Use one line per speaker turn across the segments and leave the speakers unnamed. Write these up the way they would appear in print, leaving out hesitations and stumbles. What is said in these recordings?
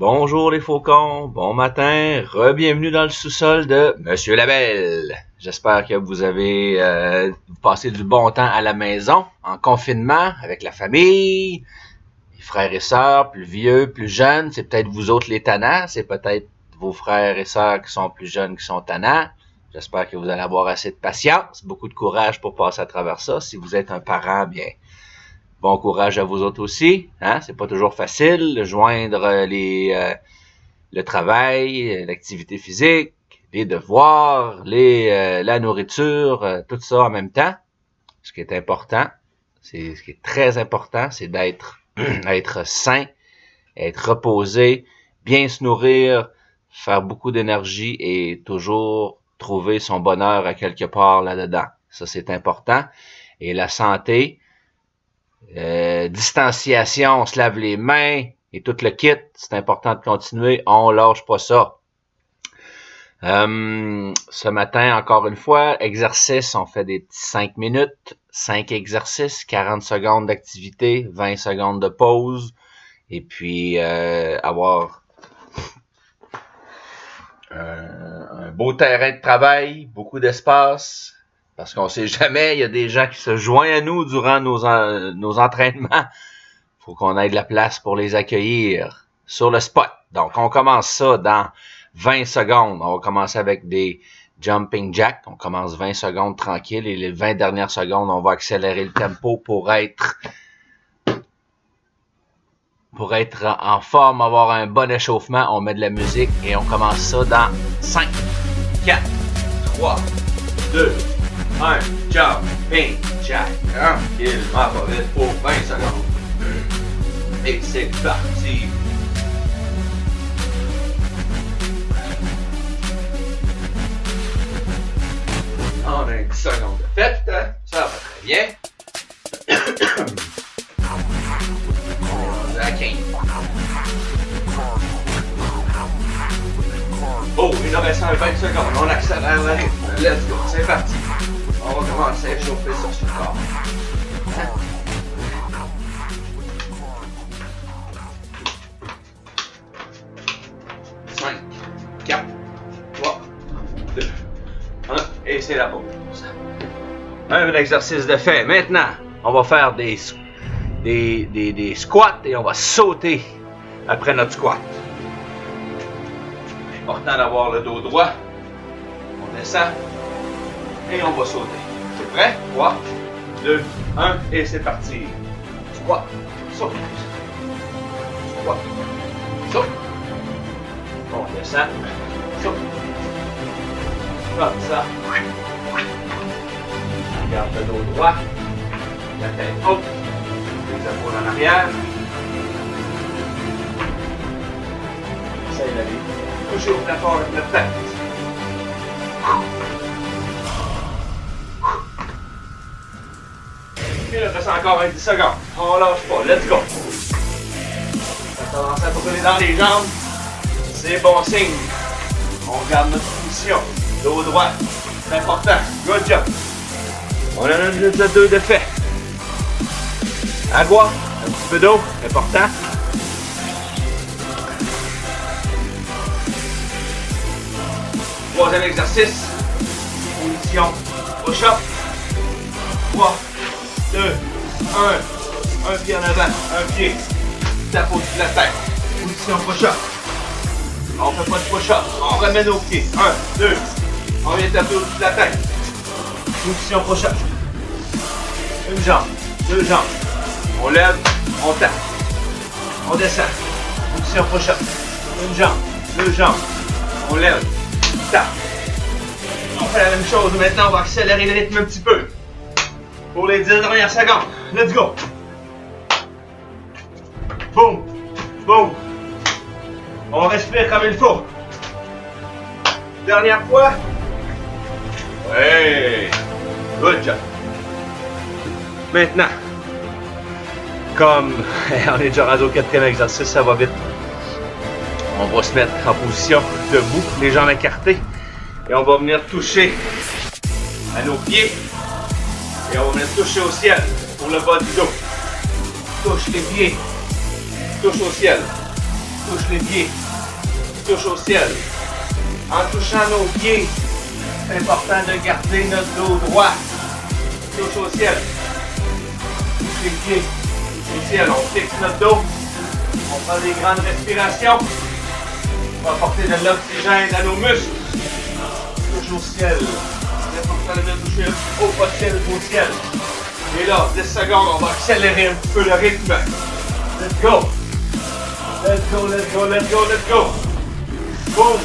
Bonjour les faucons, bon matin, re-bienvenue dans le sous-sol de Monsieur Labelle. J'espère que vous avez passé du bon temps à la maison, en confinement, avec la famille, les frères et sœurs, plus vieux, plus jeunes. C'est peut-être vous autres les tannants, c'est peut-être vos frères et sœurs qui sont plus jeunes qui sont tannants. J'espère que vous allez avoir assez de patience, beaucoup de courage pour passer à travers ça. Si vous êtes un parent, bien, bon courage à vous autres aussi. Hein? C'est pas toujours facile de joindre le travail, l'activité physique, les devoirs, la nourriture, tout ça en même temps. Ce qui est important, ce qui est très important, c'est d'être être sain, être reposé, bien se nourrir, faire beaucoup d'énergie et toujours trouver son bonheur à quelque part là-dedans. Ça, c'est important. Et la santé, distanciation, on se lave les mains et tout le kit, c'est important de continuer, on lâche pas ça. Ce matin, encore une fois, exercice, on fait des petits 5 minutes, 5 exercices, 40 secondes d'activité, 20 secondes de pause, et puis avoir un beau terrain de travail, beaucoup d'espace, parce qu'on sait jamais, il y a des gens qui se joignent à nous durant nos entraînements. Faut qu'on ait de la place pour les accueillir sur le spot. Donc, on commence ça dans 20 secondes. On va commencer avec des jumping jacks. On commence 20 secondes tranquille et les 20 dernières secondes, on va accélérer le tempo pour être en forme, avoir un bon échauffement. On met de la musique et on commence ça dans 5, 4, 3, 2, 1. Jumping jack. Tranquillement, pas vite pour 20 secondes. Et c'est parti! On a une seconde de fête, ça va très bien. On est à 15. Oh, il nous reste 20 secondes, on accélère le rythme. Let's go, c'est parti. On va commencer à chauffer sur le corps. 5, 4, 3, 2, 1, et c'est la pause. Un exercice de fait. Maintenant, on va faire des squats et on va sauter après notre squat. Important d'avoir le dos droit. On descend et on va sauter. C'est prêt? 3, 2, 1 et c'est parti. Squat, saute. Squat, saute. On descend, saute. Comme ça. Garde le dos droit, la tête haute, les épaules en arrière. Essaye d'aller toucher au plafond avec notre tête. Et là, il reste encore 10 secondes. On lâche pas, let's go. Ça commence à brûler dans les jambes. C'est bon signe. On garde notre position. Dos droit. C'est important. Good job. On a notre 2 de fait. Agua. Un petit peu d'eau. Important. Troisième exercice. Position. Push-up. 3, 2, 1. Un pied en avant. Un pied. Tape au-dessus de la tête. Position push-up. On fait pas de push-up. On remet nos pieds. 1, 2. On vient taper au-dessus de la tête. Position push-up. Une jambe. Deux jambes. On lève. On tape. On descend. Position push-up. Une jambe. Deux jambes. On lève. Tape. On fait la même chose. Maintenant, on va accélérer le rythme un petit peu. Pour les 10 dernières secondes. Let's go. Boum. Boum. On respire comme il faut. Dernière fois. Ouais. Good job. Maintenant, comme on est déjà rendu au 4e exercice, ça va vite. On va se mettre en position debout, les jambes écartées. Et on va venir toucher à nos pieds. Et on va venir toucher au ciel pour le bas du dos. Touche les pieds. Touche au ciel. touche les pieds, touche au ciel. En touchant nos pieds, c'est important de garder notre dos droit. Touche au ciel. Touche les pieds, touche au ciel. On fixe notre dos. On prend des grandes respirations. On va apporter de l'oxygène à nos muscles. Touche au ciel. C'est important de toucher au possible au ciel. Et là, 10 secondes, on va accélérer un petit peu le rythme. Let's go. Let's go, let's go, let's go, let's go. Boum.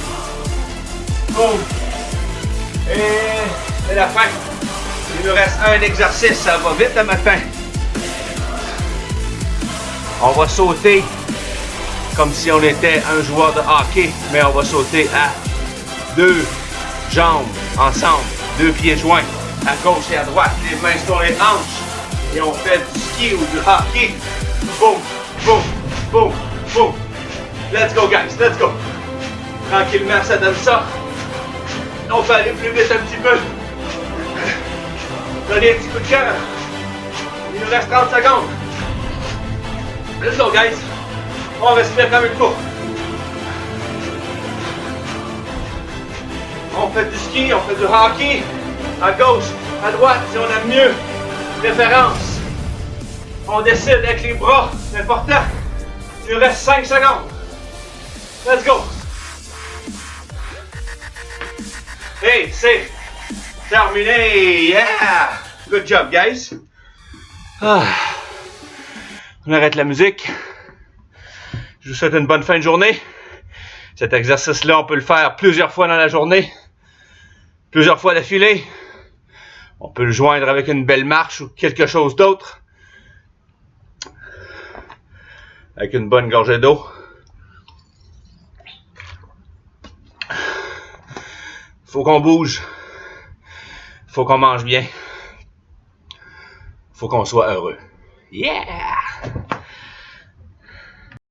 Boum. Et c'est la fin. Il nous reste un exercice, ça va vite à matin. On va sauter comme si on était un joueur de hockey, mais on va sauter à deux jambes ensemble, deux pieds joints, à gauche et à droite, les mains sur les hanches. Et on fait du ski ou du hockey. Boum, boum, boum, boum. Let's go guys, let's go. Tranquillement, ça donne ça. On peut aller plus vite un petit peu. Donnez un petit coup de cœur. Il nous reste 30 secondes. Let's go guys. On respire comme il faut. On fait du ski, on fait du hockey. À gauche, à droite, si on aime mieux. Référence. On décide avec les bras. C'est important. Il nous reste 5 secondes. Let's go. Hey, c'est terminé. Yeah. Good job, guys. On arrête la musique. Je vous souhaite une bonne fin de journée. Cet exercice-là, on peut le faire plusieurs fois dans la journée. Plusieurs fois d'affilée. On peut le joindre avec une belle marche ou quelque chose d'autre. Avec une bonne gorgée d'eau. Faut qu'on bouge. Faut qu'on mange bien. Faut qu'on soit heureux. Yeah!